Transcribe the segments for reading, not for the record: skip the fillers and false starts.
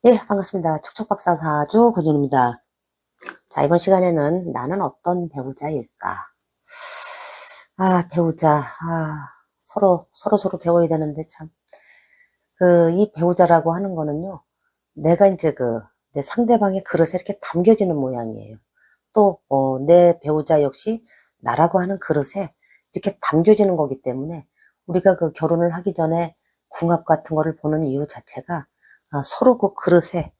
예, 반갑습니다. 척척박사 사주 권윤입니다. 자, 이번 시간에는 나는 어떤 배우자일까? 배우자. 서로 배워야 되는데 참. 이 배우자라고 하는 거는요, 내가 이제 내 상대방의 그릇에 이렇게 담겨지는 모양이에요. 또, 내 배우자 역시 나라고 하는 그릇에 이렇게 담겨지는 거기 때문에 우리가 결혼을 하기 전에 궁합 같은 거를 보는 이유 자체가 서로 그 그릇에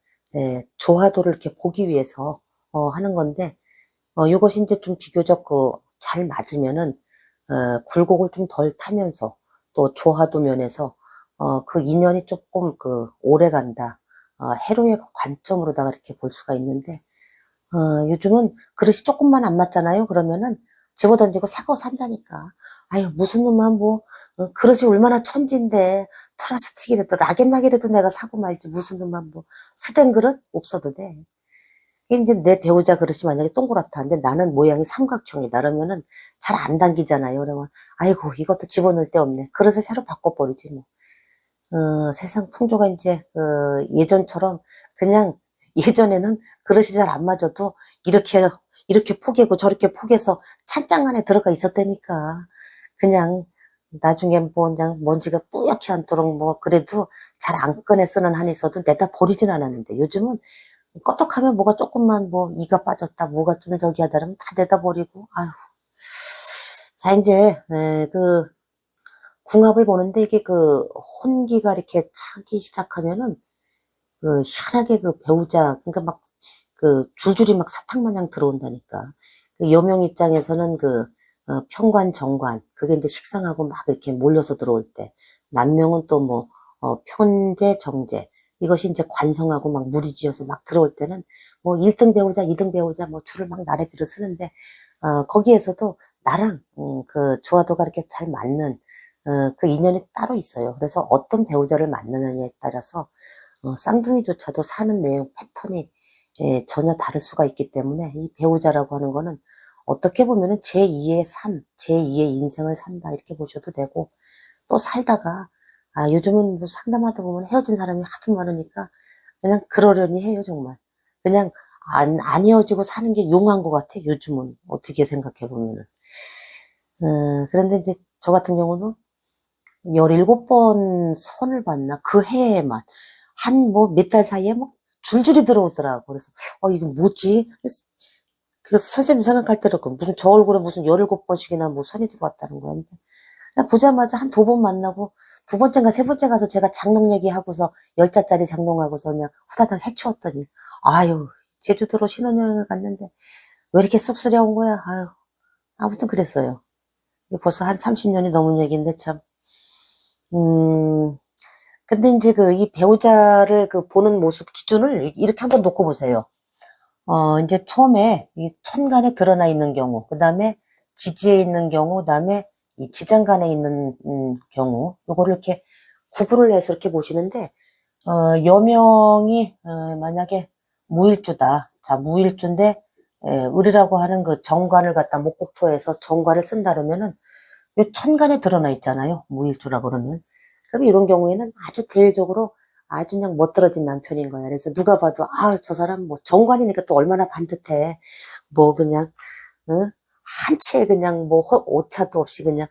조화도를 이렇게 보기 위해서 하는 건데, 이것이 이제 좀 비교적 잘 맞으면은 굴곡을 좀 덜 타면서 또 조화도 면에서 그 인연이 조금 오래 간다. 해로의 관점으로다가 이렇게 볼 수가 있는데, 요즘은 그릇이 조금만 안 맞잖아요. 그러면은 집어던지고 사고 산다니까. 아유, 무슨 놈만 뭐, 그릇이 얼마나 천진데, 플라스틱이라도, 락앤락이라도 내가 사고 말지, 무슨 놈만 뭐, 스텐 그릇? 없어도 돼. 이게 이제 내 배우자 그릇이 만약에 동그랗다. 근데 나는 모양이 삼각형이다. 그러면은 잘 안 당기잖아요. 그러면, 아이고, 이것도 집어넣을 데 없네. 그릇을 새로 바꿔버리지, 뭐. 세상 풍조가 이제, 예전처럼 그냥 예전에는 그릇이 잘 안 맞아도 이렇게 포개고 저렇게 포개서 찬장 안에 들어가 있었다니까. 그냥 나중에 뭐 그냥 먼지가 뿌옇게 않도록 뭐 그래도 잘 안 꺼내 쓰는 한이 있어도 내다 버리진 않았는데 요즘은 껐떡하면 뭐가 조금만 뭐 이가 빠졌다 뭐가 좀 저기 하다 그러면 다 내다 버리고 아유. 자 이제 궁합을 보는데 이게 혼기가 이렇게 차기 시작하면은 희한하게 배우자, 그러니까 막 줄줄이 막 사탕 마냥 들어온다니까. 여명 입장에서는 편관, 정관, 그게 이제 식상하고 막 이렇게 몰려서 들어올 때, 남명은 또 뭐, 편재, 정재, 이것이 이제 관성하고 막 무리지어서 막 들어올 때는 뭐 1등 배우자, 2등 배우자 뭐 줄을 막 나래비로 쓰는데, 거기에서도 나랑, 조화도가 이렇게 잘 맞는, 그 인연이 따로 있어요. 그래서 어떤 배우자를 만나느냐에 따라서 쌍둥이조차도 사는 내용 패턴이 전혀 다를 수가 있기 때문에 이 배우자라고 하는 거는 어떻게 보면은 제2의 삶, 제2의 인생을 산다 이렇게 보셔도 되고 또 살다가 요즘은 뭐 상담하다 보면 헤어진 사람이 하도 많으니까 그냥 그러려니 해요 정말. 그냥 안 헤어지고 사는 게 용한 것 같아 요즘은 어떻게 생각해 보면은. 그런데 이제 저 같은 경우는 17번 선을 봤나? 그 해에만. 한 뭐 몇 달 사이에 뭐 줄줄이 들어오더라고. 그래서, 이게 뭐지? 그래서 선생님 생각할 때로 무슨 저 얼굴에 무슨 17번씩이나 뭐 선이 들어왔다는 거야. 근데 그냥 보자마자 한 2번 만나고 두 번째인가 세 번째 가서 제가 장롱 얘기하고서 10자짜리 장롱하고서 그냥 후다닥 해치웠더니, 아유, 제주도로 신혼여행을 갔는데 왜 이렇게 쑥스러운 거야? 아유, 아무튼 그랬어요. 이게 벌써 한 30년이 넘은 얘기인데 참. 근데 이제 이 배우자를 보는 모습 기준을 이렇게 한번 놓고 보세요. 이제 처음에 이 천간에 드러나 있는 경우, 그 다음에 지지에 있는 경우, 그 다음에 이 지장간에 있는, 경우, 요거를 이렇게 구분을 해서 이렇게 보시는데, 여명이, 만약에 무일주다. 자, 무일주인데, 을이라고 하는 정관을 갖다 목국토에서 정관을 쓴다 그러면은, 요 천간에 드러나 있잖아요. 무일주라고 그러면. 그럼 이런 경우에는 아주 대외적으로 아주 그냥 멋들어진 남편인 거야. 그래서 누가 봐도, 저 사람 뭐 정관이니까 또 얼마나 반듯해. 뭐 그냥, 한 채 그냥 뭐 오차도 없이 그냥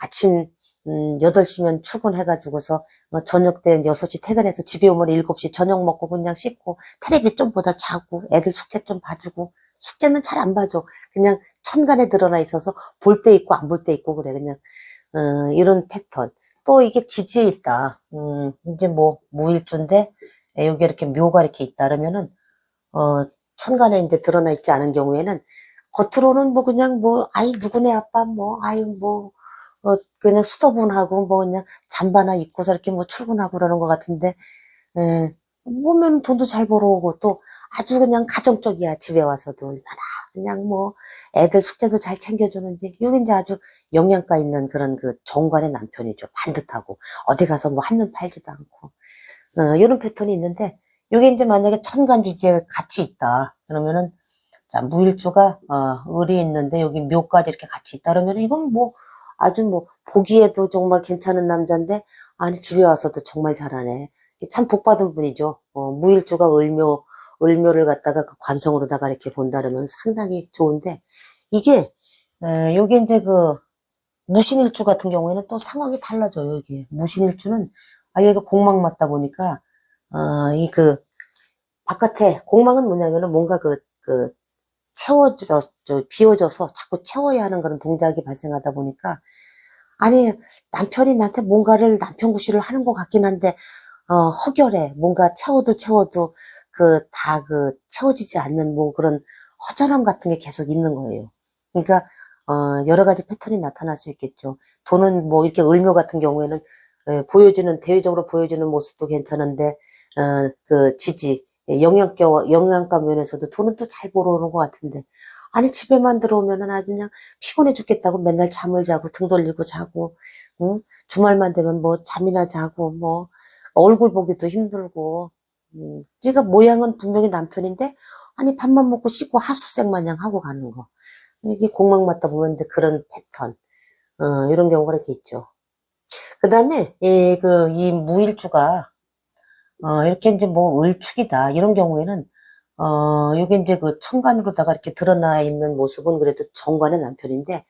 아침, 8시면 출근해가지고서 저녁 때 6시 퇴근해서 집에 오면 7시 저녁 먹고 그냥 씻고 텔레비 좀 보다 자고 애들 숙제 좀 봐주고 숙제는 잘 안 봐줘. 그냥 천간에 드러나 있어서 볼 때 있고 안 볼 때 있고 그래. 그냥 이런 패턴. 또 이게 지지에 있다. 이제 뭐, 무일주인데, 여기 이렇게 묘가 이렇게 있다. 그러면은, 천간에 이제 드러나 있지 않은 경우에는, 겉으로는 뭐 그냥 뭐, 아이, 누구네 아빠 뭐, 아유, 뭐, 그냥 수더분하고 뭐 그냥 잠바나 입고서 이렇게 뭐 출근하고 그러는 것 같은데, 보면 돈도 잘 벌어오고 또 아주 그냥 가정적이야. 집에 와서도 얼마나 그냥 뭐 애들 숙제도 잘 챙겨주는지 여기 이제 아주 영양가 있는 그런 정관의 남편이죠. 반듯하고 어디 가서 뭐 한눈 팔지도 않고 이런 패턴이 있는데 이게 이제 만약에 천간지지에 같이 있다 그러면은 자 무일주가 을이 있는데 여기 묘까지 이렇게 같이 있다 그러면 이건 뭐 아주 뭐 보기에도 정말 괜찮은 남자인데 아니 집에 와서도 정말 잘하네. 참 복받은 분이죠. 무일주가 을묘를 갖다가 그 관성으로다가 이렇게 본다면 상당히 좋은데, 이게, 요게 이제 무신일주 같은 경우에는 또 상황이 달라져요, 이게. 무신일주는 아예 공망 맞다 보니까, 바깥에, 공망은 뭐냐면은 뭔가 비워져서 자꾸 채워야 하는 그런 동작이 발생하다 보니까, 아니, 남편이 나한테 뭔가를 남편 구실을 하는 것 같긴 한데, 허결해. 뭔가 채워도 채워지지 않는 뭐 그런 허전함 같은 게 계속 있는 거예요. 그러니까, 여러 가지 패턴이 나타날 수 있겠죠. 돈은 뭐 이렇게 을묘 같은 경우에는, 대외적으로 보여지는 모습도 괜찮은데, 지지, 영양가 면에서도 돈은 또 잘 벌어오는 것 같은데, 아니, 집에만 들어오면은 아주 그냥 피곤해 죽겠다고 맨날 잠을 자고 등 돌리고 자고, 응? 주말만 되면 뭐 잠이나 자고, 뭐, 얼굴 보기도 힘들고, 그러니까 모양은 분명히 남편인데, 아니, 밥만 먹고 씻고 하수색 마냥 하고 가는 거. 이게 공망 맞다 보면 이제 그런 패턴, 이런 경우가 이렇게 있죠. 그 다음에, 이 무일주가, 이렇게 이제 뭐 을축이다. 이런 경우에는, 이게 이제 천간으로다가 이렇게 드러나 있는 모습은 그래도 정관의 남편인데,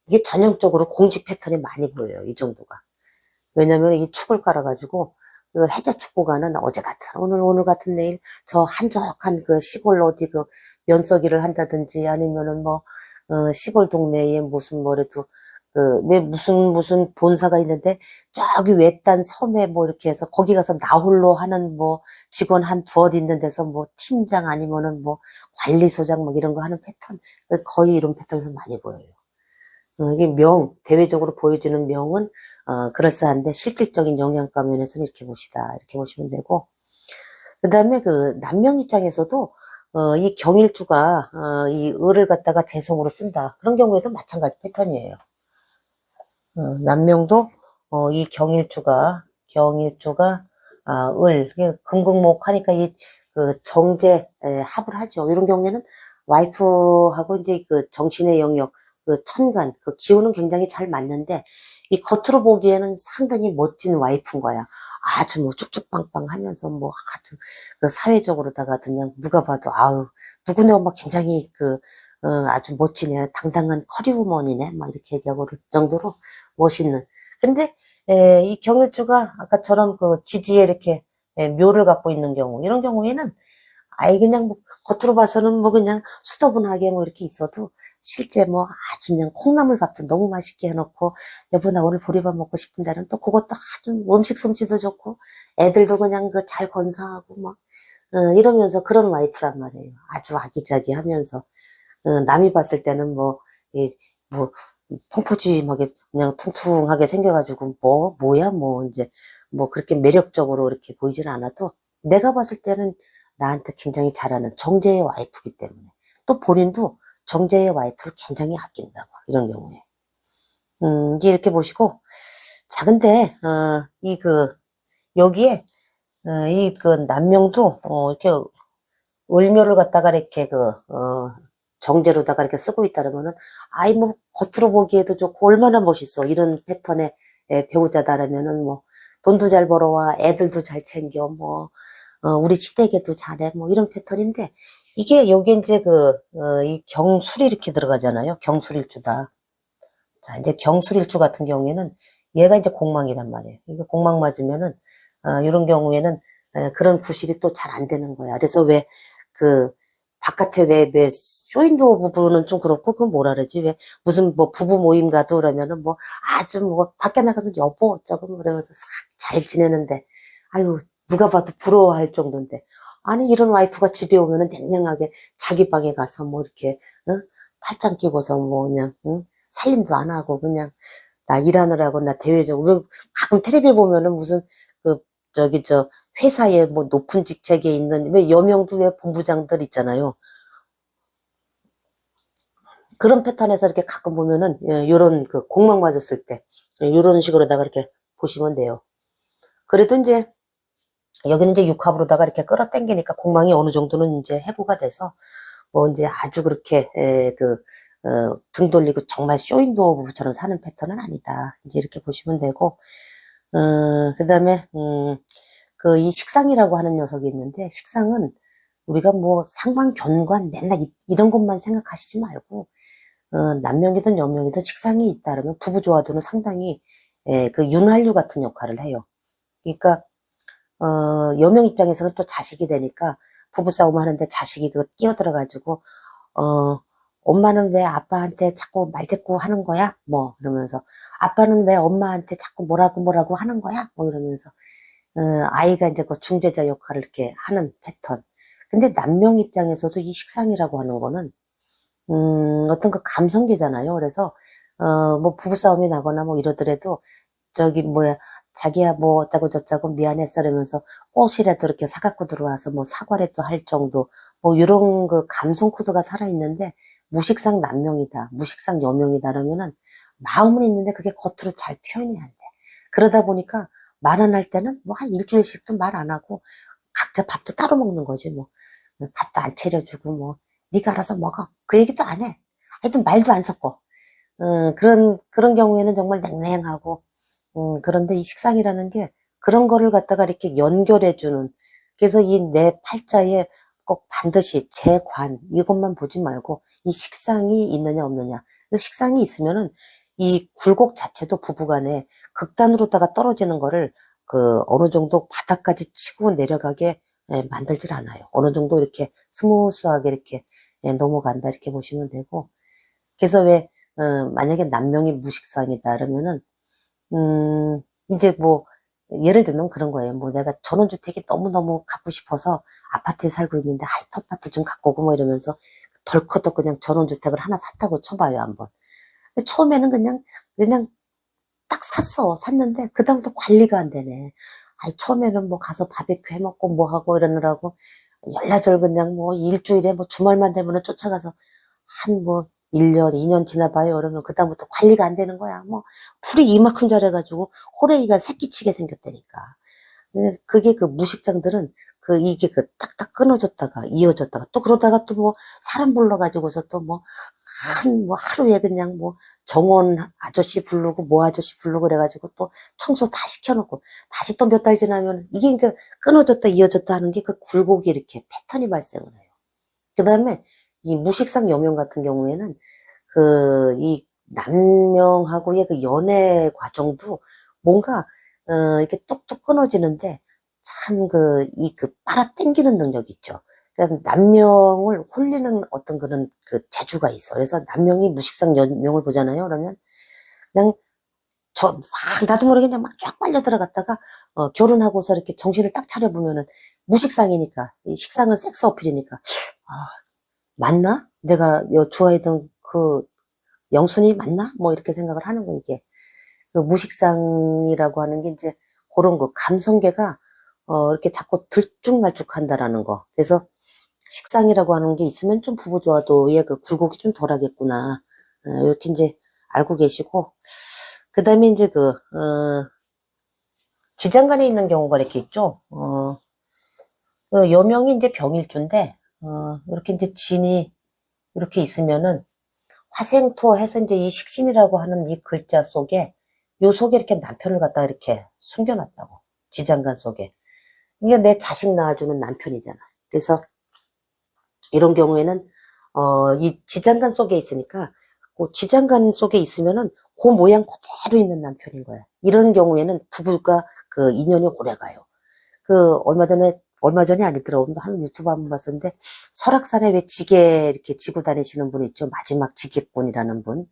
이게 전형적으로 공직 패턴이 많이 보여요. 이 정도가. 왜냐면 이 축을 깔아가지고, 해자 축구가는 어제 같은, 오늘 같은 내일, 저 한적한 시골 어디 면서기를 한다든지 아니면은 뭐, 시골 동네에 무슨 뭐래도, 왜 무슨 본사가 있는데, 저기 외딴 섬에 뭐 이렇게 해서 거기 가서 나홀로 하는 뭐 직원 한 두엇 있는 데서 뭐 팀장 아니면은 뭐 관리소장 뭐 이런 거 하는 패턴, 거의 이런 패턴에서 많이 보여요. 이게 대외적으로 보여지는 명은, 그럴싸한데 실질적인 영양가 면에서는 이렇게 봅시다. 이렇게 보시면 되고. 그 다음에 남명 입장에서도, 이 경일주가, 이 을을 갖다가 재성으로 쓴다. 그런 경우에도 마찬가지 패턴이에요. 남명도, 이 경일주가, 이게 금극목 하니까 정제, 합을 하죠. 이런 경우에는 와이프하고 이제 정신의 영역, 천간, 기운은 굉장히 잘 맞는데, 이 겉으로 보기에는 상당히 멋진 와이프인 거야. 아주 뭐 쭉쭉빵빵 하면서 뭐 아주 사회적으로다가 그냥 누가 봐도 아우, 누구네 엄마 굉장히 아주 멋지네. 당당한 커리우먼이네. 막 이렇게 얘기하고 그럴 정도로 멋있는. 근데, 이 경일주가 아까처럼 지지에 이렇게, 묘를 갖고 있는 경우, 이런 경우에는 아예 그냥 뭐 겉으로 봐서는 뭐 그냥 수더분하게 뭐 이렇게 있어도 실제 뭐 아주 그냥 콩나물밥도 너무 맛있게 해놓고 여보 나 오늘 보리밥 먹고 싶은데는 또 그것도 아주 음식 솜씨도 좋고 애들도 그냥 잘 건사하고 막 이러면서 그런 와이프란 말이에요. 아주 아기자기하면서 남이 봤을 때는 뭐 펑퍼짐하게 그냥 퉁퉁하게 생겨가지고 뭐야 뭐 이제 뭐 그렇게 매력적으로 이렇게 보이지는 않아도 내가 봤을 때는 나한테 굉장히 잘하는 정제의 와이프기 때문에 또 본인도 정제의 와이프를 굉장히 아낀다고 이런 경우에 이제 이렇게 보시고 자 근데 여기에 남명도 이렇게 을묘를 갖다가 이렇게 정제로다가 이렇게 쓰고 있다면은 아이 뭐 겉으로 보기에도 좋고 얼마나 멋있어 이런 패턴의 배우자다라면은 뭐 돈도 잘 벌어와 애들도 잘 챙겨 뭐 우리 시댁에도 잘해 뭐 이런 패턴인데 이게 여기 이제 이 경술이 이렇게 들어가잖아요. 경술일주다. 자 이제 경술일주 같은 경우에는 얘가 이제 공망이란 말이에요. 이게 공망 맞으면은 이런 경우에는 그런 구실이 또 잘 안 되는 거야. 그래서 왜 바깥에 왜 쇼윈도 부부는 좀 그렇고 그 뭐라 그러지 왜 무슨 뭐 부부 모임 가도 그러면은 뭐 아주 뭐 밖에 나가서 여보 어쩌고 뭐 그러면서 싹 잘 지내는데 아유 누가 봐도 부러워할 정도인데 아니 이런 와이프가 집에 오면은 냉랭하게 자기 방에 가서 뭐 이렇게 팔짱 끼고서 뭐 그냥 살림도 안 하고 그냥 나 일하느라고 나 대외적으로 왜 가끔 텔레비 보면은 무슨 회사에 뭐 높은 직책에 있는 왜 여명도 왜 본부장들 있잖아요. 그런 패턴에서 이렇게 가끔 보면은 요런 공망 맞았을 때 요런 식으로다가 이렇게 보시면 돼요. 그래도 이제 여기는 이제 육합으로다가 이렇게 끌어당기니까 공망이 어느 정도는 이제 해고가 돼서 뭐 이제 아주 그렇게 등 돌리고 정말 쇼윈도어 부부처럼 사는 패턴은 아니다. 이제 이렇게 보시면 되고 그 다음에 이 식상이라고 하는 녀석이 있는데, 식상은 우리가 뭐 상관견관 맨날 이런 것만 생각하시지 말고, 남명이든 여명이든 식상이 있다 그러면 부부 조화도는 상당히, 그 윤활유 같은 역할을 해요. 그러니까, 여명 입장에서는 또 자식이 되니까 부부싸움 하는데 자식이 그거 끼어들어가지고, 엄마는 왜 아빠한테 자꾸 말대꾸 하는 거야? 뭐, 이러면서, 아빠는 왜 엄마한테 자꾸 뭐라고 하는 거야? 뭐, 이러면서, 아이가 이제 그 중재자 역할을 이렇게 하는 패턴. 근데 남명 입장에서도 이 식상이라고 하는 거는, 어떤 그 감성계잖아요. 그래서, 뭐, 부부싸움이 나거나 뭐 이러더라도, 저기, 뭐야, 자기야, 뭐, 어쩌고 저쩌고 미안했어. 이러면서 꽃이라도 이렇게 사갖고 들어와서 뭐 사과라도 할 정도, 뭐, 요런 그 감성 코드가 살아있는데, 무식상 남명이다, 무식상 여명이다. 그러면은, 마음은 있는데 그게 겉으로 잘 표현이 안 돼. 그러다 보니까, 말 안 할 때는 뭐 한 일주일씩도 말 안 하고, 각자 밥도 따로 먹는 거지, 뭐. 밥도 안 차려주고, 뭐, 네가 알아서 먹어. 그 얘기도 안 해. 하여튼 말도 안 섞어. 그런 경우에는 정말 냉랭하고, 그런데 이 식상이라는 게 그런 거를 갖다가 이렇게 연결해주는, 그래서 이 내 팔자에 꼭 반드시 재관, 이것만 보지 말고 이 식상이 있느냐 없느냐. 그 식상이 있으면은 이 굴곡 자체도 부부간에 극단으로다가 떨어지는 거를 어느 정도 바닥까지 치고 내려가게 만들질 않아요. 어느 정도 이렇게 스무스하게 이렇게 넘어간다 이렇게 보시면 되고. 그래서 왜 만약에 남명이 무식상이다 그러면은 이제 뭐, 예를 들면 그런 거예요. 뭐 내가 전원주택이 너무너무 갖고 싶어서 아파트에 살고 있는데, 하이트아파트 좀 갖고 오고 뭐 이러면서 덜컥 그냥 전원주택을 하나 샀다고 쳐봐요, 한번. 근데 처음에는 그냥 딱 샀어. 샀는데, 그다음부터 관리가 안 되네. 처음에는 뭐 가서 바베큐 해 먹고 뭐 하고 이러느라고, 열나절 그냥 뭐 일주일에 뭐 주말만 되면은 쫓아가서 한 뭐 1년, 2년 지나봐요. 그러면 그다음부터 관리가 안 되는 거야. 뭐 풀이 이만큼 자라가지고 호랭이가 새끼치게 생겼다니까. 근데 그게 그 무식장들은 이게 딱딱 끊어졌다가 이어졌다가 또 그러다가 또 뭐 사람 불러가지고서 또 뭐 하루에 그냥 뭐 정원 아저씨 부르고 뭐 아저씨 부르고 그래가지고 또 청소 다 시켜놓고 다시 또 몇 달 지나면 이게 그 끊어졌다 이어졌다 하는 게 그 굴곡이 이렇게 패턴이 발생을 해요. 그 다음에 이 무식상 여명 같은 경우에는 이 남명하고의 그 연애 과정도 뭔가, 이렇게 뚝뚝 끊어지는데 참 빨아당기는 능력이 있죠. 그러니까 남명을 홀리는 어떤 그런 재주가 있어. 그래서 남명이 무식상 여명을 보잖아요. 그러면 그냥 나도 모르게 그냥 막 쫙 빨려 들어갔다가, 결혼하고서 이렇게 정신을 딱 차려보면은 무식상이니까, 이 식상은 섹스 어필이니까, 아, 맞나? 내가 좋아했던 영순이 맞나? 뭐 이렇게 생각을 하는 거, 이게. 무식상이라고 하는 게 이제 그런 거, 감성계가, 이렇게 자꾸 들쭉날쭉한다라는 거. 그래서 식상이라고 하는 게 있으면 좀 부부 조화도의 굴곡이 좀 덜하겠구나. 이렇게 이제 알고 계시고. 그 다음에 이제 지장간에 있는 경우가 이렇게 있죠. 여명이 이제 병일주인데, 이렇게 이제 진이 이렇게 있으면은 화생토 해서 이제 이 식신이라고 하는 이 글자 속에 요 속에 이렇게 남편을 갖다가 이렇게 숨겨놨다고. 지장간 속에. 이게 내 자식 낳아주는 남편이잖아. 그래서 이런 경우에는 이 지장간 속에 있으니까 그 지장간 속에 있으면은 그 모양 그대로 있는 남편인 거야. 이런 경우에는 부부가 인연이 오래 가요. 얼마 전에 아니더라고. 한 유튜브 한번 봤었는데, 설악산에 왜 지게 이렇게 지고 다니시는 분 있죠? 마지막 지게꾼이라는 분.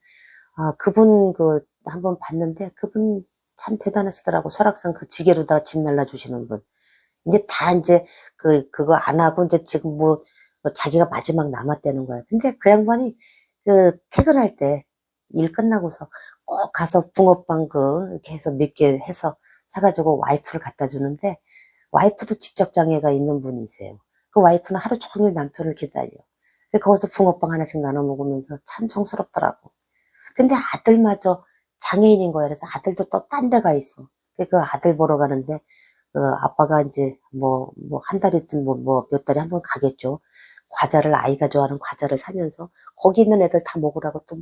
그분 한번 봤는데, 그분 참 대단하시더라고. 설악산 지게로다가 집 날라주시는 분. 이제 그거 안 하고 이제 지금 자기가 마지막 남았다는 거야. 근데 그 양반이 퇴근할 때 일 끝나고서 꼭 가서 붕어빵 이렇게 해서 몇 개 해서 사가지고 와이프를 갖다 주는데, 와이프도 지적장애가 있는 분이세요. 그 와이프는 하루 종일 남편을 기다려. 거기서 붕어빵 하나씩 나눠 먹으면서 참 정스럽더라고. 근데 아들마저 장애인인 거야. 그래서 아들도 또 딴 데가 있어. 그 아들 보러 가는데, 아빠가 이제 한 달이든 몇 달에 한 번 가겠죠. 아이가 좋아하는 과자를 사면서 거기 있는 애들 다 먹으라고 또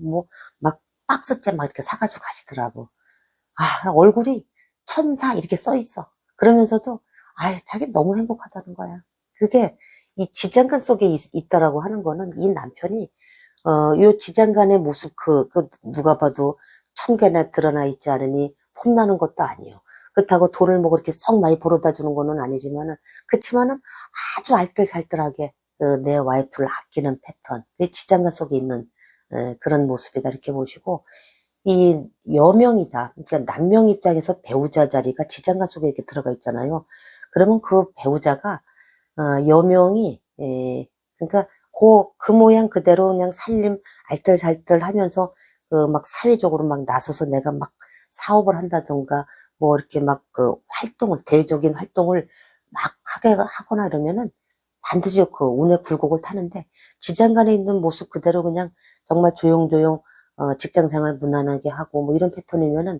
막 박스째 막 이렇게 사가지고 가시더라고. 얼굴이 천사 이렇게 써 있어. 그러면서도 아이, 자기 너무 행복하다는 거야. 그게 이 지장간 속에 있다라고 하는 거는 이 남편이, 요 지장간의 모습, 누가 봐도 천개나 드러나 있지 않으니 폼나는 것도 아니에요. 그렇다고 돈을 뭐 그렇게 썩 많이 벌어다 주는 거는 아니지만은, 그치만은 아주 알뜰살뜰하게, 내 와이프를 아끼는 패턴, 그 지장간 속에 있는, 그런 모습이다, 이렇게 보시고, 이 여명이다. 그러니까 남명 입장에서 배우자 자리가 지장간 속에 이렇게 들어가 있잖아요. 그러면 그 배우자가 여명이 그러니까 그 모양 그대로 그냥 살림 알뜰살뜰 하면서 그 막 사회적으로 막 나서서 내가 막 사업을 한다던가 뭐 이렇게 막 그 활동을 대외적인 활동을 막 하게 하거나 이러면은 반드시 그 운의 굴곡을 타는데 지장간에 있는 모습 그대로 그냥 정말 조용조용 직장 생활 무난하게 하고 뭐 이런 패턴이면은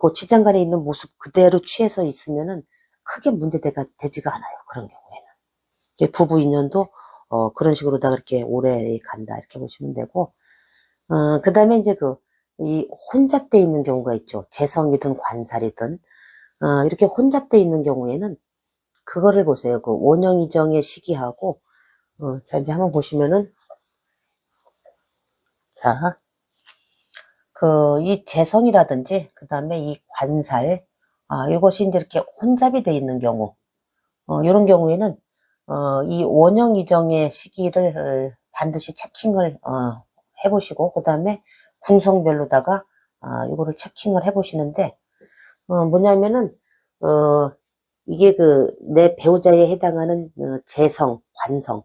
그 지장간에 있는 모습 그대로 취해서 있으면은 크게 문제가 되지가 않아요. 그런 경우에는. 이제 부부 인연도 그런 식으로다가 이렇게 오래 간다 이렇게 보시면 되고 그다음에 이제 이 혼잡돼 있는 경우가 있죠. 재성이든 관살이든 이렇게 혼잡돼 있는 경우에는 그거를 보세요. 그 원형이정의 시기하고 자 이제 한번 보시면은 자 이 재성이라든지 그다음에 이 관살 이것이 이제 이렇게 혼잡이 돼 있는 경우 이런 경우에는 이 원형 이정의 시기를 반드시 체킹을 해보시고 그다음에 궁성별로다가 이거를 체킹을 해보시는데 뭐냐면은 이게 내 배우자에 해당하는 재성, 관성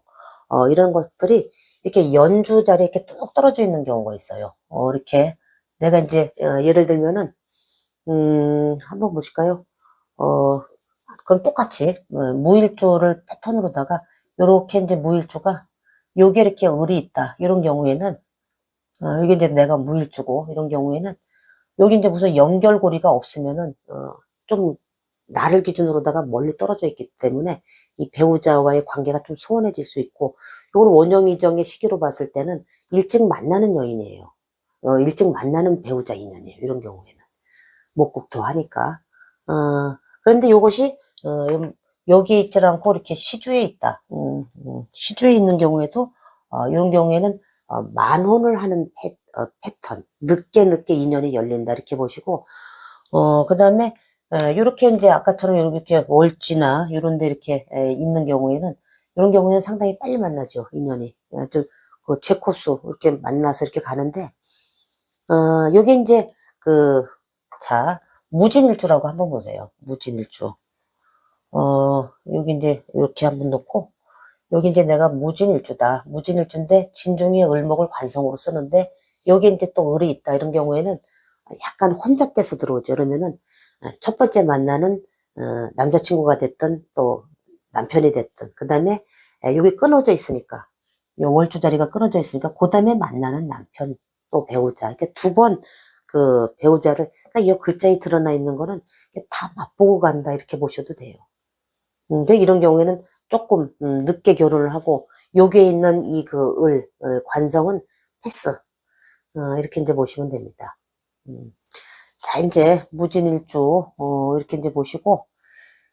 이런 것들이 이렇게 연주 자리에 이렇게 뚝 떨어져 있는 경우가 있어요. 이렇게 내가 이제 예를 들면은 한번 보실까요? 그럼 똑같이 무일주를 패턴으로다가 요렇게 이제 무일주가 요게 이렇게 을이 있다. 이런 경우에는 이게 이제 내가 무일주고 이런 경우에는 여기 이제 무슨 연결고리가 없으면은 좀 나를 기준으로다가 멀리 떨어져 있기 때문에 이 배우자와의 관계가 좀 소원해질 수 있고 이걸 원형이정의 시기로 봤을 때는 일찍 만나는 여인이에요. 일찍 만나는 배우자 인연이에요. 이런 경우에는 목국토하니까 그런데 이것이 여기에 있지 않고 이렇게 시주에 있다. 시주에 있는 경우에도 이런 경우에는 만혼을 하는 패턴 늦게 인연이 열린다 이렇게 보시고 그다음에 이렇게 이제 아까처럼 이렇게 월지나 이런데 이렇게 있는 경우에는 이런 경우에는 상당히 빨리 만나죠 인연이 아주 제 코스 이렇게 만나서 이렇게 가는데 요게 이제 자 무진일주라고 한번 보세요. 무진일주 여기 이제 이렇게 한번 놓고 여기 이제 내가 무진일주다. 무진일주인데 진중의 을목을 관성으로 쓰는데 여기 이제 또 을이 있다. 이런 경우에는 약간 혼잡돼서 들어오죠. 그러면은 첫 번째 만나는 남자친구가 됐든 또 남편이 됐든 그 다음에 여기 끊어져 있으니까 요 월주 자리가 끊어져 있으니까 그 다음에 만나는 남편 또 배우자 이렇게 두 번 그 배우자를 그러니까 이 글자에 드러나 있는 거는 다 맛보고 간다 이렇게 보셔도 돼요. 근데 이런 경우에는 조금 늦게 결혼을 하고 여기에 있는 이 관성은 패스 이렇게 이제 보시면 됩니다. 자 이제 무진일주 이렇게 이제 보시고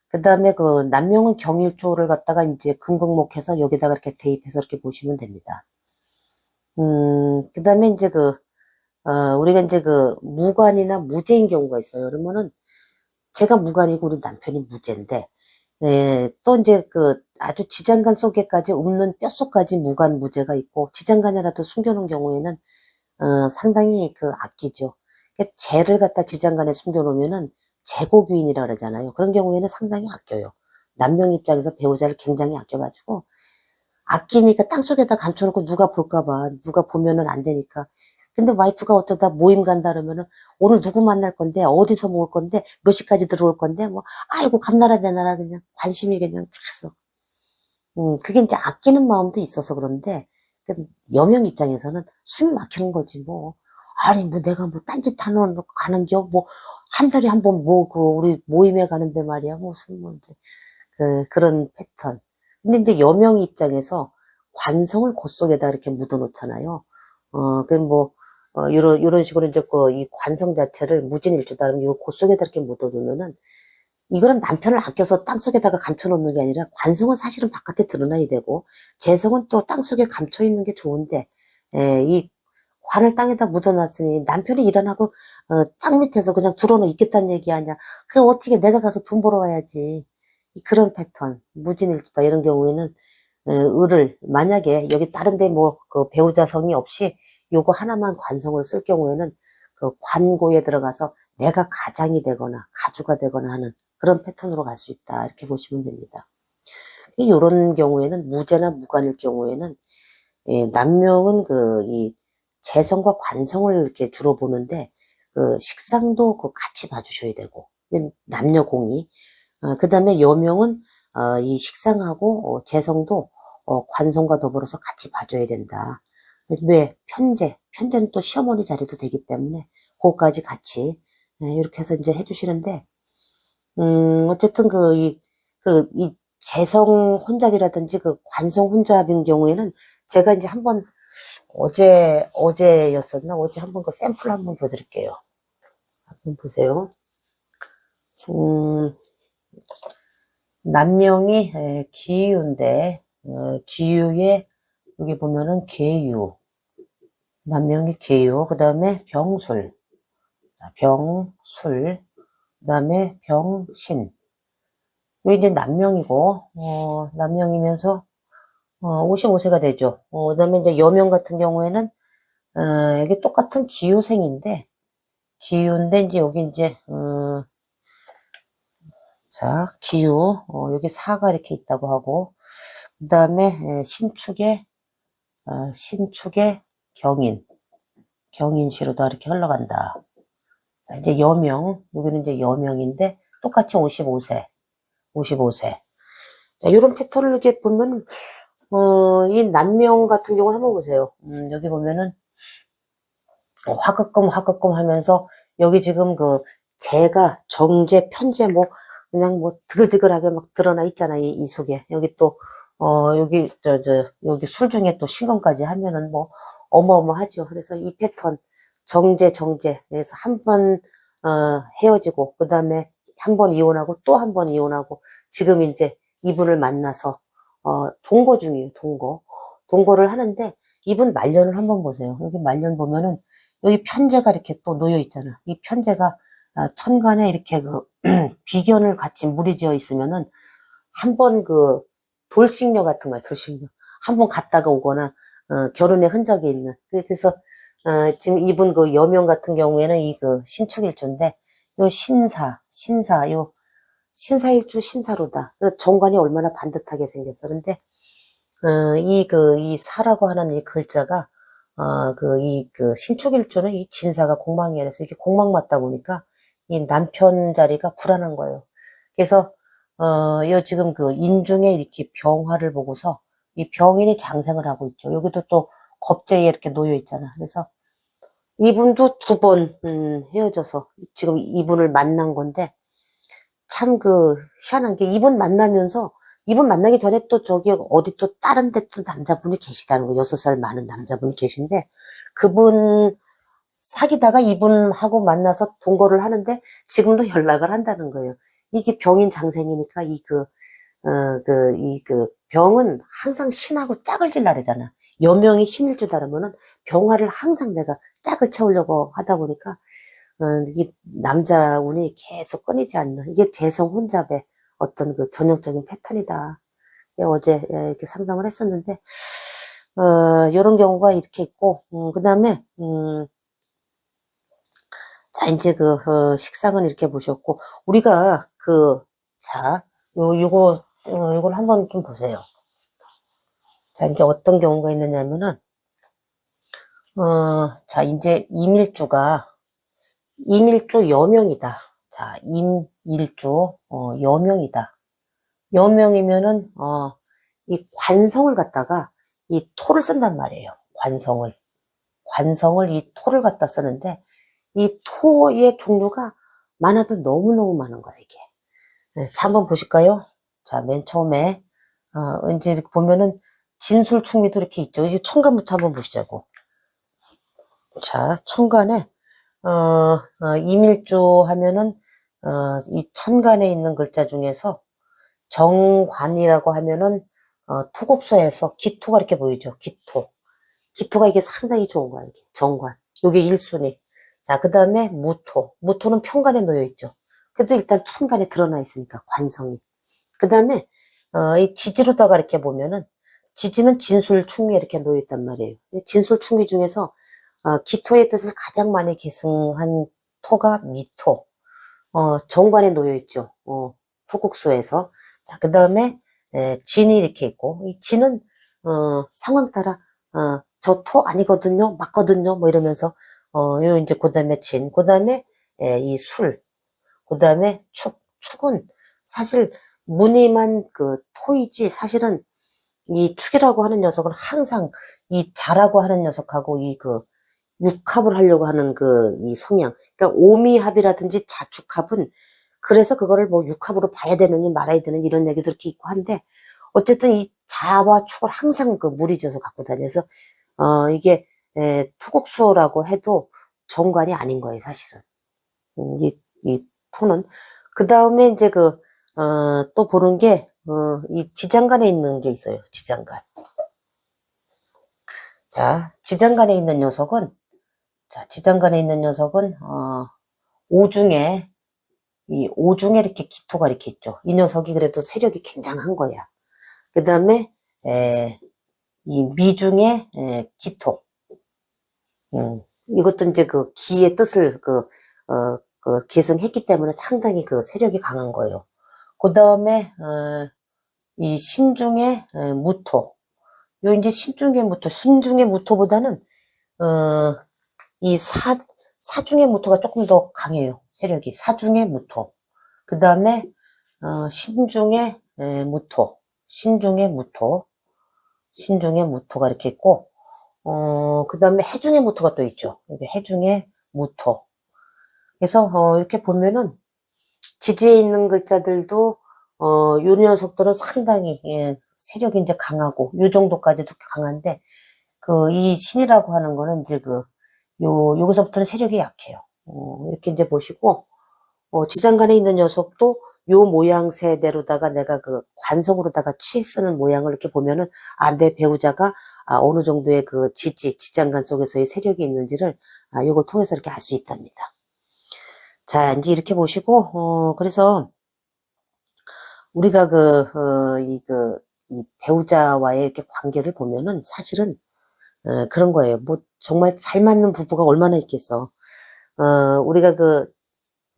그 다음에 남명은 경일주를 갖다가 이제 금극목해서 여기다가 이렇게 대입해서 이렇게 보시면 됩니다. 그 다음에 이제 우리가 이제 무관이나 무제인 경우가 있어요. 그러면은 제가 무관이고 우리 남편이 무제인데 또 이제 아주 지장간 속에까지 없는 뼛속까지 무관 무제가 있고 지장간이라도 숨겨놓은 경우에는 상당히 악기죠. 그러니까 재를 갖다 지장간에 숨겨놓으면은 재고귀인이라 그러잖아요. 그런 경우에는 상당히 아껴요. 남명 입장에서 배우자를 굉장히 아껴가지고 아끼니까 땅속에다 감춰놓고 누가 볼까봐 누가 보면은 안 되니까 근데 와이프가 어쩌다 모임 간다 그러면은 오늘 누구 만날 건데 어디서 먹을 건데 몇 시까지 들어올 건데 뭐 아이고 감나라 배나라 그냥 관심이 그냥 그랬어. 그게 이제 아끼는 마음도 있어서 그런데 여명 입장에서는 숨이 막히는 거지 뭐. 아니 뭐 내가 뭐 딴짓 하는 가는겨 뭐 한 달에 한 번 뭐 우리 모임에 가는데 말이야 무슨 뭐 이제 그런 패턴. 근데 이제 여명 입장에서 관성을 곳 속에다 이렇게 묻어 놓잖아요. 요런 식으로 이제 이 관성 자체를 무진일주다 그러면 요 곳 속에다 이렇게 묻어 두면은 이거는 남편을 아껴서 땅속에다가 감춰놓는 게 아니라 관성은 사실은 바깥에 드러나야 되고 재성은 또 땅속에 감춰있는 게 좋은데 이 관을 땅에다 묻어놨으니 남편이 일 안 하고 땅 밑에서 그냥 들어놓 있겠다는 얘기 아니야. 그럼 어떻게 내가 가서 돈 벌어 와야지. 그런 패턴 무진일주다 이런 경우에는 을을 만약에 여기 다른데 뭐 그 배우자성이 없이 요거 하나만 관성을 쓸 경우에는 그 관고에 들어가서 내가 가장이 되거나 가주가 되거나 하는 그런 패턴으로 갈 수 있다 이렇게 보시면 됩니다. 이런 경우에는 무재나 무관일 경우에는 남명은 이 재성과 관성을 이렇게 주로 보는데 그 식상도 그 같이 봐주셔야 되고 남녀공이 그 다음에 여명은 이 식상하고 재성도 관성과 더불어서 같이 봐줘야 된다. 왜? 편제는 또 시어머니 자리도 되기 때문에 그거까지 같이 이렇게 해서 이제 해주시는데 어쨌든 이 재성 혼잡이라든지 그 관성 혼잡인 경우에는 제가 이제 한번 어제였었나? 어제 한번 그 샘플 한번 보여드릴게요. 한번 보세요. 남명이 기유인데 기유에 여기 보면은 계유, 남명이 계유, 그 다음에 병술, 병술, 그 다음에 병신. 여기 이제 남명이고 남명이면서 55세가 되죠. 그 다음에 이제 여명 같은 경우에는 여기 똑같은 기유생인데 기유인데 이제 여기 이제 자 기유 여기 사가 이렇게 있다고 하고 그 다음에 신축에 경인시로다 이렇게 흘러간다. 자, 이제 여명, 여기는 이제 여명인데 똑같이 55세. 자, 이런 패턴을 이렇게 보면 이 남명 같은 경우 한번 보세요. 여기 보면은 화급금 하면서 여기 지금 그 재가 정제, 편제 뭐 그냥 뭐 드글드글하게 막 드러나 있잖아 이 속에. 여기 또 여기 여기 술 중에 또 신금까지 하면은 뭐 어마어마하죠. 그래서 이 패턴 정제 그래서 한 번 헤어지고 그 다음에 한 번 이혼하고 또 한 번 이혼하고 지금 이제 이분을 만나서 동거 중이에요. 동거를 하는데 이분 말년을 한번 보세요. 여기 말년 보면은 여기 편제가 이렇게 또 놓여 있잖아. 이 편제가 천간에 이렇게 그 비견을 같이 무리지어 있으면은 한 번 그 돌싱녀 같은 거야. 돌싱녀 한 번 갔다가 오거나 결혼의 흔적이 있는. 그래서 지금 이분 그 여명 같은 경우에는 이 그 신축일주인데 요 요 신사일주 신사로다. 그 정관이 얼마나 반듯하게 생겼어. 근데 이 사라고 하는 이 글자가 신축일주는 이 진사가 공망이라 그래서 이게 공망 맞다 보니까 이 남편 자리가 불안한 거예요. 그래서 요 지금 그 인중에 이렇게 병화를 보고서 이 병인이 장생을 하고 있죠. 여기도 또 겁재에 이렇게 놓여 있잖아. 그래서 이분도 두 번 헤어져서 지금 이분을 만난 건데 참 그 희한한 게 이분 만나기 전에 또 저기 어디 또 다른 데 또 남자분이 계시다는 거 6살 많은 남자분이 계신데 그분 사귀다가 이분하고 만나서 동거를 하는데 지금도 연락을 한다는 거예요. 이게 병인 장생이니까 병은 항상 신하고 짝을 질라 그러잖아. 여명이 신일 줄 알으면은 병화를 항상 내가 짝을 채우려고 하다 보니까 이게 남자 운이 계속 끊이지 않는 이게 재성 혼잡의 어떤 그 전형적인 패턴이다. 어제 이렇게 상담을 했었는데 이런 경우가 이렇게 있고 그 다음에 자 이제 식상은 이렇게 보셨고 우리가 요걸 한번 좀 보세요. 자 이제 어떤 경우가 있느냐면은 자 이제 임일주 여명이다. 자 임일주 여명이다. 여명이면은 이 관성을 갖다가 이 토를 쓴단 말이에요. 관성을 이 토를 갖다 쓰는데 이 토의 종류가 많아도 너무너무 많은 거야 이게. 네, 자 한번 보실까요? 자 맨 처음에 이제 보면은 진술충미도 이렇게 있죠. 이제 천간부터 한번 보시자고. 자 천간에 임일주 하면은 이 천간에 있는 글자 중에서 정관이라고 하면은, 토국서에서 기토가 이렇게 보이죠. 기토. 기토가 이게 상당히 좋은 거야, 이게. 정관. 요게 1순위. 자, 그 다음에 무토. 무토는 편간에 놓여 있죠. 그래도 일단 천간에 드러나 있으니까, 관성이. 그 다음에, 이 지지로다가 이렇게 보면은, 지지는 진술충미 이렇게 놓여 있단 말이에요. 진술충미 중에서, 기토의 뜻을 가장 많이 계승한 토가 미토. 정관에 놓여 있죠. 토국수에서. 자, 그 다음에, 진이 이렇게 있고, 이 진은, 상황 따라, 저 토 아니거든요? 맞거든요? 뭐 이러면서, 요 이제 그 다음에 진, 그 다음에, 이 술, 그 다음에 축. 축은 사실 무늬만 그 토이지, 사실은 이 축이라고 하는 녀석은 항상 이 자라고 하는 녀석하고 이 그 육합을 하려고 하는 그 이 성향. 그러니까 오미합이라든지 자축합은 그래서 그거를 뭐 육합으로 봐야 되느니 말아야 되는 이런 얘기도 이렇게 있고 한데 어쨌든 이 자와 축을 항상 그 무리져서 갖고 다녀서 이게 토국수라고 해도 정관이 아닌 거예요, 사실은. 이 토는. 그 다음에 이제 또 보는 게, 이 지장간에 있는 게 있어요, 지장간. 자, 지장간에 있는 녀석은, 자, 지장간에 있는 녀석은, 오중에, 이 오중에 이렇게 기토가 이렇게 있죠. 이 녀석이 그래도 세력이 굉장한 거야. 그 다음에, 이 미중에, 기토. 이것도 이제 그 기의 뜻을 계승했기 때문에 상당히 그 세력이 강한 거예요. 그 다음에, 이 신중의 무토. 요 이제 신중의 무토, 신중의 무토보다는, 이 사중의 무토가 조금 더 강해요. 세력이. 사중의 무토. 그 다음에, 신중의 무토. 신중의 무토. 신중의 무토가 이렇게 있고, 그 다음에 해중의 무토가 또 있죠. 여기 해중의 무토. 그래서, 이렇게 보면은, 지지에 있는 글자들도, 요 녀석들은 상당히, 세력이 이제 강하고, 요 정도까지도 강한데, 이 신이라고 하는 거는 이제 여기서부터는 세력이 약해요. 이렇게 이제 보시고, 지장간에 있는 녀석도 요 모양새대로다가 내가 그 관성으로다가 취해 쓰는 모양을 이렇게 보면은, 내 배우자가, 어느 정도의 그 지장간 속에서의 세력이 있는지를, 요걸 통해서 이렇게 알 수 있답니다. 자, 이제 이렇게 보시고, 그래서, 우리가 이 배우자와의 이렇게 관계를 보면은 사실은, 그런 거예요. 뭐, 정말 잘 맞는 부부가 얼마나 있겠어. 우리가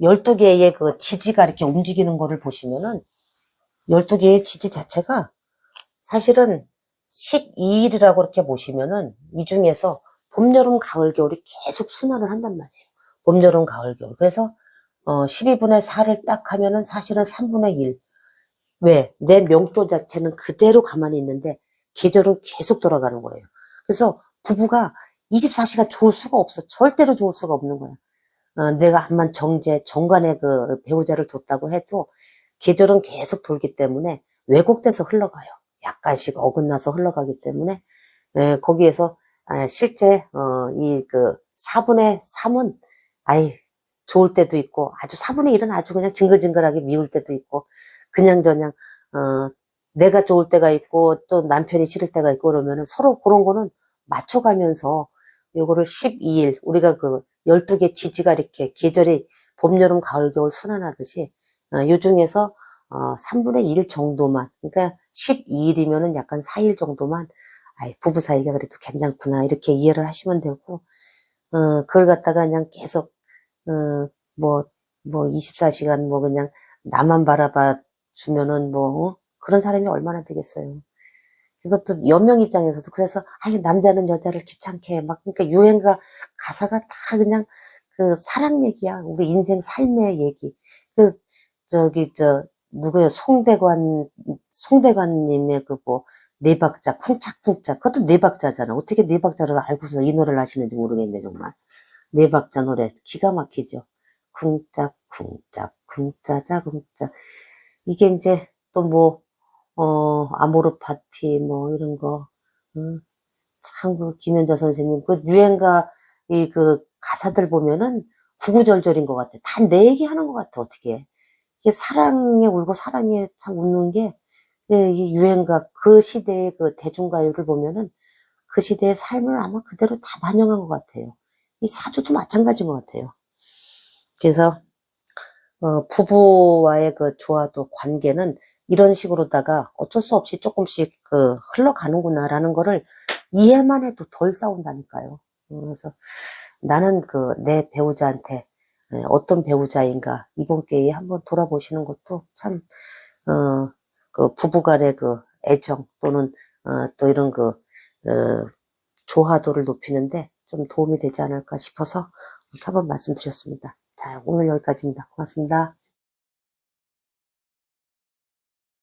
12개의 그 지지가 이렇게 움직이는 거를 보시면은, 12개의 지지 자체가 사실은 12일이라고 이렇게 보시면은, 이 중에서 봄, 여름, 가을, 겨울이 계속 순환을 한단 말이에요. 봄, 여름, 가을, 겨울. 그래서, 12분의 4를 딱 하면은 사실은 3분의 1. 왜? 내 명조 자체는 그대로 가만히 있는데 계절은 계속 돌아가는 거예요. 그래서 부부가 24시간 좋을 수가 없어. 절대로 좋을 수가 없는 거야. 내가 암만 정관에 그 배우자를 뒀다고 해도 계절은 계속 돌기 때문에 왜곡돼서 흘러가요. 약간씩 어긋나서 흘러가기 때문에 거기에서 실제 4분의 3은 아이 좋을 때도 있고 아주 4분의 1은 아주 그냥 징글징글하게 미울 때도 있고 그냥저냥 내가 좋을 때가 있고 또 남편이 싫을 때가 있고 그러면은 서로 그런 거는 맞춰가면서 요거를 12일 우리가 12개 지지가 이렇게 계절이 봄, 여름, 가을, 겨울 순환하듯이 요 중에서 3분의 1 정도만 그러니까 12일이면은 약간 4일 정도만 부부 사이가 그래도 괜찮구나 이렇게 이해를 하시면 되고 그걸 갖다가 그냥 계속 뭐 24시간 뭐 그냥 나만 바라봐 주면은 그런 사람이 얼마나 되겠어요. 그래서 또 여명 입장에서도 그래서 남자는 여자를 귀찮게 해. 막 그러니까 유행가 가사가 다 그냥 사랑 얘기야. 우리 인생 삶의 얘기. 누구요? 송대관님의 네 박자 쿵짝쿵짝 그것도 네 박자잖아. 어떻게 네 박자를 알고서 이 노래를 하시는지 모르겠네 정말. 네 박자 노래 기가 막히죠. 쿵짝 쿵짝 쿵짜자 쿵짝 이게 이제 또 아모르 파티 이런 거 참 김연자 선생님 유행가 가사들 보면은 구구절절인 것 같아. 다 내 얘기하는 것 같아, 어떻게. 이게 사랑에 울고 사랑에 참 웃는 게, 이 유행가, 그 시대의 그 대중가요를 보면은 그 시대의 삶을 아마 그대로 다 반영한 것 같아요. 이 사주도 마찬가지인 것 같아요. 그래서, 부부와의 그 조화도 관계는 이런 식으로다가 어쩔 수 없이 조금씩 그 흘러가는구나라는 거를 이해만 해도 덜 싸운다니까요. 그래서 나는 그 내 배우자한테 어떤 배우자인가 이번 기회에 한번 돌아보시는 것도 참, 그 부부간의 그 애정 또는, 또 이런 그, 조화도를 높이는데 좀 도움이 되지 않을까 싶어서 이렇게 한번 말씀드렸습니다. 자, 오늘 여기까지입니다. 고맙습니다.